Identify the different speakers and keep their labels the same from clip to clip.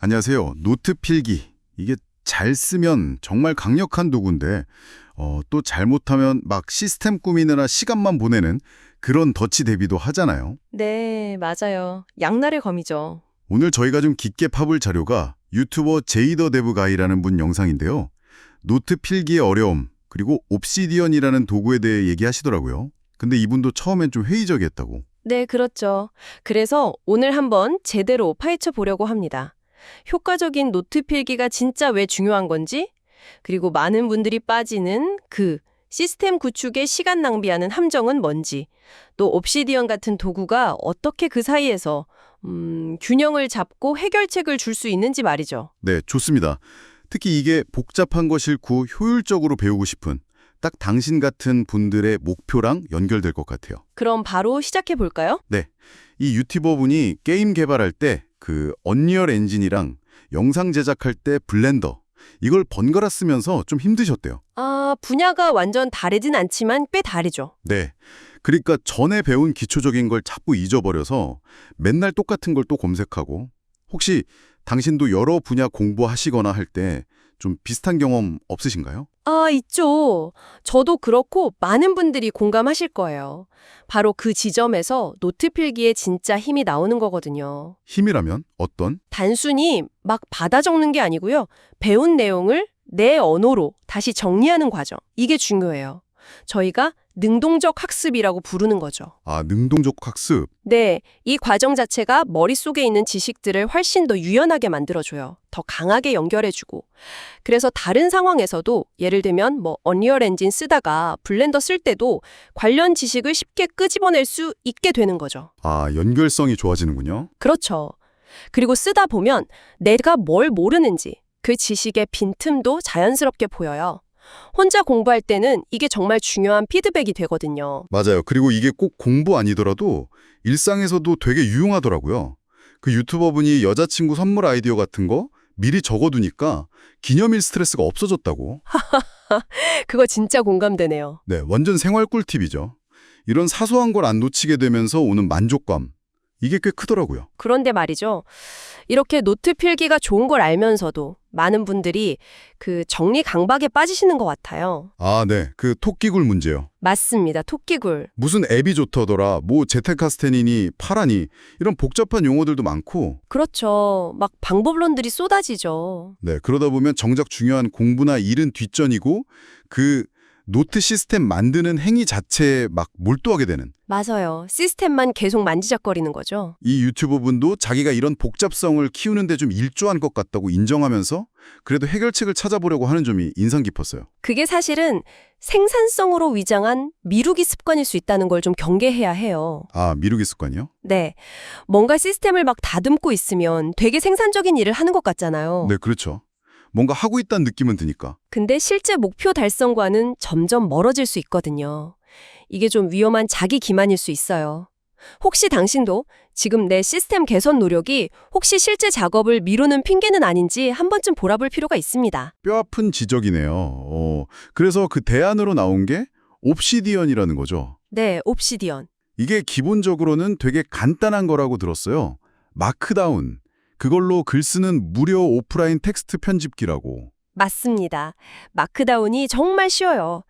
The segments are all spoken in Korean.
Speaker 1: 안녕하세요. 노트 필기. 이게 잘 쓰면 정말 강력한 도구인데 또 잘못하면 막 시스템 꾸미느라 시간만 보내는 그런 덫이 되기도 하잖아요.
Speaker 2: 네, 맞아요. 양날의 검이죠.
Speaker 1: 오늘 저희가 좀 깊게 파볼 자료가 유튜버 제이더 데브 가이라는 분 영상인데요. 노트 필기의 어려움, 그리고 옵시디언이라는 도구에 대해 얘기하시더라고요. 근데 이분도 처음엔 좀 회의적이었다고.
Speaker 2: 네, 그렇죠. 그래서 오늘 한번 제대로 파헤쳐 보려고 합니다. 효과적인 노트 필기가 진짜 왜 중요한 건지, 그리고 많은 분들이 빠지는 그 시스템 구축에 시간 낭비하는 함정은 뭔지, 또 옵시디언 같은 도구가 어떻게 그 사이에서 균형을 잡고 해결책을 줄 수 있는지 말이죠.
Speaker 1: 네, 좋습니다. 특히 이게 복잡한 거 싫고 효율적으로 배우고 싶은 딱 당신 같은 분들의 목표랑 연결될 것 같아요.
Speaker 2: 그럼 바로 시작해 볼까요?
Speaker 1: 네, 이 유튜버 분이 게임 개발할 때 그 언리얼 엔진이랑 영상 제작할 때 블렌더 이걸 번갈아 쓰면서 좀 힘드셨대요.
Speaker 2: 아, 분야가 완전 다르진 않지만 꽤 다르죠.
Speaker 1: 네, 그러니까 전에 배운 기초적인 걸 자꾸 잊어버려서 맨날 똑같은 걸 또 검색하고 혹시 당신도 여러 분야 공부하시거나 할 때 좀 비슷한 경험 없으신가요?
Speaker 2: 아, 있죠. 저도 그렇고 많은 분들이 공감하실 거예요. 바로 그 지점에서 노트 필기에 진짜 힘이 나오는 거거든요.
Speaker 1: 힘이라면 어떤?
Speaker 2: 단순히 막 받아 적는 게 아니고요. 배운 내용을 내 언어로 다시 정리하는 과정. 이게 중요해요. 저희가 능동적 학습이라고 부르는 거죠.
Speaker 1: 아, 능동적 학습.
Speaker 2: 네, 이 과정 자체가 머릿속에 있는 지식들을 훨씬 더 유연하게 만들어줘요. 더 강하게 연결해주고. 그래서 다른 상황에서도 예를 들면 언리얼 엔진 쓰다가 블렌더 쓸 때도 관련 지식을 쉽게 끄집어낼 수 있게 되는 거죠.
Speaker 1: 아, 연결성이 좋아지는군요.
Speaker 2: 그렇죠. 그리고 쓰다 보면 내가 뭘 모르는지 그 지식의 빈틈도 자연스럽게 보여요. 혼자 공부할 때는 이게 정말 중요한 피드백이 되거든요.
Speaker 1: 맞아요. 그리고 이게 꼭 공부 아니더라도 일상에서도 되게 유용하더라고요. 그 유튜버 분이 여자친구 선물 아이디어 같은 거 미리 적어두니까 기념일 스트레스가 없어졌다고.
Speaker 2: 그거 진짜 공감되네요.
Speaker 1: 네, 완전 생활 꿀팁이죠. 이런 사소한 걸 안 놓치게 되면서 오는 만족감. 이게 꽤 크더라고요.
Speaker 2: 그런데 말이죠. 이렇게 노트 필기가 좋은 걸 알면서도 많은 분들이 그 정리 강박에 빠지시는 것 같아요.
Speaker 1: 아, 네. 그 토끼굴 문제요.
Speaker 2: 맞습니다. 토끼굴.
Speaker 1: 무슨 앱이 좋다더라, 뭐 제테카스테니니, 파라니 이런 복잡한 용어들도 많고
Speaker 2: 그렇죠. 막 방법론들이 쏟아지죠.
Speaker 1: 네, 그러다 보면 정작 중요한 공부나 일은 뒷전이고 그 노트 시스템 만드는 행위 자체에 막 몰두하게 되는
Speaker 2: 맞아요. 시스템만 계속 만지작거리는 거죠.
Speaker 1: 이 유튜버 분도 자기가 이런 복잡성을 키우는데 좀 일조한 것 같다고 인정하면서 그래도 해결책을 찾아보려고 하는 점이 인상 깊었어요.
Speaker 2: 그게 사실은 생산성으로 위장한 미루기 습관일 수 있다는 걸 좀 경계해야 해요.
Speaker 1: 아, 미루기 습관이요?
Speaker 2: 네. 뭔가 시스템을 막 다듬고 있으면 되게 생산적인 일을 하는 것 같잖아요.
Speaker 1: 네, 그렇죠. 뭔가 하고 있다는 느낌은 드니까.
Speaker 2: 근데 실제 목표 달성과는 점점 멀어질 수 있거든요. 이게 좀 위험한 자기 기만일 수 있어요. 혹시 당신도 지금 내 시스템 개선 노력이 혹시 실제 작업을 미루는 핑계는 아닌지 한 번쯤 돌아볼 필요가 있습니다.
Speaker 1: 뼈아픈 지적이네요. 그래서 그 대안으로 나온 게 옵시디언이라는 거죠.
Speaker 2: 네, 옵시디언.
Speaker 1: 이게 기본적으로는 되게 간단한 거라고 들었어요. 마크다운. 그걸로 글 쓰는 무료 오프라인 텍스트 편집기라고.
Speaker 2: 맞습니다. 마크다운이 정말 쉬워요.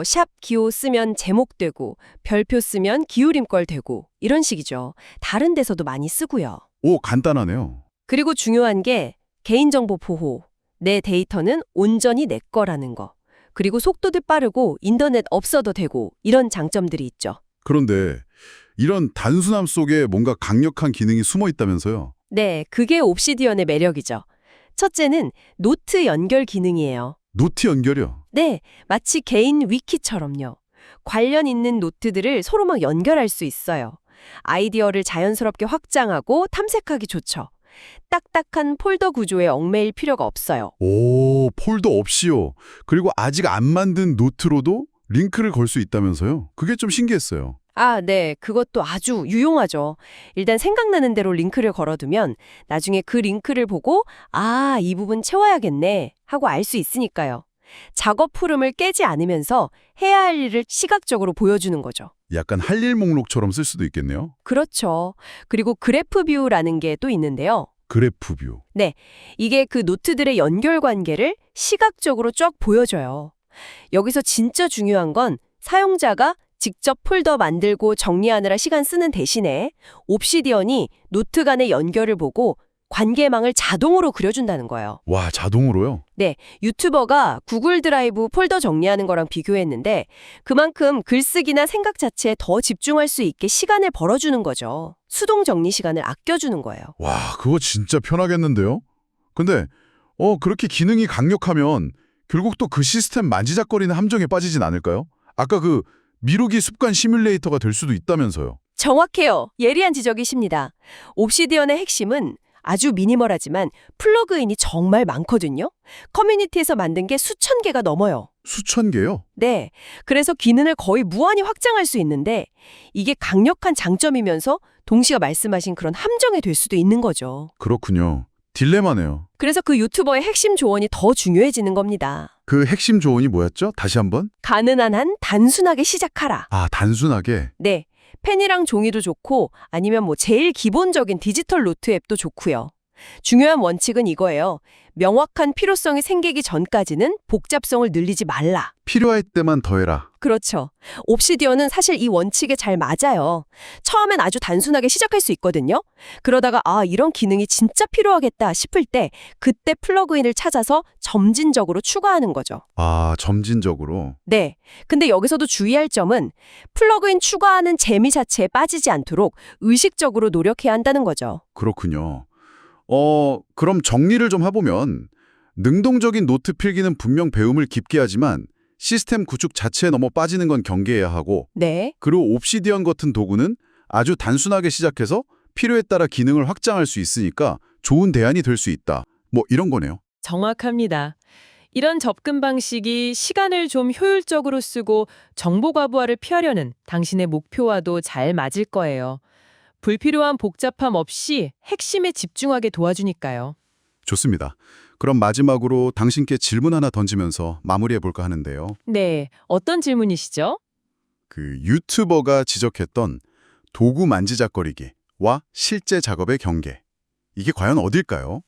Speaker 2: 샵 기호 쓰면 제목 되고 별표 쓰면 기울임꼴 되고 이런 식이죠. 다른 데서도 많이 쓰고요.
Speaker 1: 오, 간단하네요.
Speaker 2: 그리고 중요한 게 개인정보 보호. 내 데이터는 온전히 내 거라는 거. 그리고 속도도 빠르고 인터넷 없어도 되고 이런 장점들이 있죠.
Speaker 1: 그런데 이런 단순함 속에 뭔가 강력한 기능이 숨어 있다면서요?
Speaker 2: 네, 그게 옵시디언의 매력이죠. 첫째는 노트 연결 기능이에요.
Speaker 1: 노트 연결이요?
Speaker 2: 네, 마치 개인 위키처럼요. 관련 있는 노트들을 서로 막 연결할 수 있어요. 아이디어를 자연스럽게 확장하고 탐색하기 좋죠. 딱딱한 폴더 구조에 얽매일 필요가 없어요.
Speaker 1: 오, 폴더 없이요. 그리고 아직 안 만든 노트로도 링크를 걸 수 있다면서요? 그게 좀 신기했어요.
Speaker 2: 아, 네. 그것도 아주 유용하죠. 일단 생각나는 대로 링크를 걸어두면 나중에 그 링크를 보고 아, 이 부분 채워야겠네 하고 알 수 있으니까요. 작업 흐름을 깨지 않으면서 해야 할 일을 시각적으로 보여주는 거죠.
Speaker 1: 약간 할 일 목록처럼 쓸 수도 있겠네요.
Speaker 2: 그렇죠. 그리고 그래프 뷰라는 게 또 있는데요.
Speaker 1: 그래프뷰.
Speaker 2: 이게 그 노트들의 연결 관계를 시각적으로 쫙 보여줘요. 여기서 진짜 중요한 건 사용자가 직접 폴더 만들고 정리하느라 시간 쓰는 대신에 옵시디언이 노트 간의 연결을 보고 관계망을 자동으로 그려준다는 거예요.
Speaker 1: 와, 자동으로요?
Speaker 2: 유튜버가 구글 드라이브 폴더 정리하는 거랑 비교했는데 그만큼 글쓰기나 생각 자체에 더 집중할 수 있게 시간을 벌어주는 거죠. 수동 정리 시간을 아껴주는 거예요.
Speaker 1: 와, 그거 진짜 편하겠는데요? 근데 그렇게 기능이 강력하면 결국 또 그 시스템 만지작거리는 함정에 빠지진 않을까요? 아까 그 미루기 습관 시뮬레이터가 될 수도 있다면서요.
Speaker 2: 정확해요. 예리한 지적이십니다. 옵시디언의 핵심은 아주 미니멀하지만 플러그인이 정말 많거든요. 커뮤니티에서 만든 게 수천 개가 넘어요.
Speaker 1: 수천 개요?
Speaker 2: 네. 그래서 기능을 거의 무한히 확장할 수 있는데 이게 강력한 장점이면서 동시에 말씀하신 그런 함정이 될 수도 있는 거죠.
Speaker 1: 그렇군요. 딜레마네요.
Speaker 2: 그래서 그 유튜버의 핵심 조언이 더 중요해지는 겁니다.
Speaker 1: 그 핵심 조언이 뭐였죠? 다시 한번?
Speaker 2: 가능한 한 단순하게 시작하라.
Speaker 1: 아, 단순하게.
Speaker 2: 네. 펜이랑 종이도 좋고 아니면 제일 기본적인 디지털 노트 앱도 좋고요. 중요한 원칙은 이거예요. 명확한 필요성이 생기기 전까지는 복잡성을 늘리지 말라.
Speaker 1: 필요할 때만 더해라.
Speaker 2: 그렇죠. 옵시디언은 사실 이 원칙에 잘 맞아요. 처음엔 아주 단순하게 시작할 수 있거든요. 그러다가 이런 기능이 진짜 필요하겠다 싶을 때 그때 플러그인을 찾아서 점진적으로 추가하는 거죠.
Speaker 1: 아, 점진적으로.
Speaker 2: 네. 근데 여기서도 주의할 점은 플러그인 추가하는 재미 자체에 빠지지 않도록 의식적으로 노력해야 한다는 거죠.
Speaker 1: 그렇군요. 그럼 정리를 좀 해보면 능동적인 노트 필기는 분명 배움을 깊게 하지만 시스템 구축 자체에 넘어 빠지는 건 경계해야 하고
Speaker 2: 네.
Speaker 1: 그리고 옵시디언 같은 도구는 아주 단순하게 시작해서 필요에 따라 기능을 확장할 수 있으니까 좋은 대안이 될 수 있다. 뭐 이런 거네요.
Speaker 3: 정확합니다. 이런 접근 방식이 시간을 좀 효율적으로 쓰고 정보 과부하를 피하려는 당신의 목표와도 잘 맞을 거예요. 불필요한 복잡함 없이 핵심에 집중하게 도와주니까요.
Speaker 1: 좋습니다. 그럼 마지막으로 당신께 질문 하나 던지면서 마무리해볼까 하는데요.
Speaker 3: 네, 어떤 질문이시죠?
Speaker 1: 그 유튜버가 지적했던 도구 만지작거리기와 실제 작업의 경계. 이게 과연 어딜까요?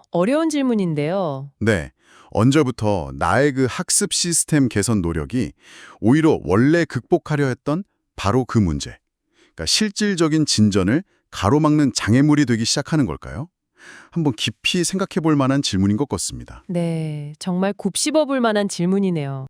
Speaker 3: 어려운 질문인데요.
Speaker 1: 네. 언제부터 나의 그 학습 시스템 개선 노력이 오히려 원래 극복하려 했던 바로 그 문제. 그러니까 실질적인 진전을 가로막는 장애물이 되기 시작하는 걸까요? 한번 깊이 생각해 볼 만한 질문인 것 같습니다.
Speaker 3: 네, 정말 곱씹어 볼 만한 질문이네요.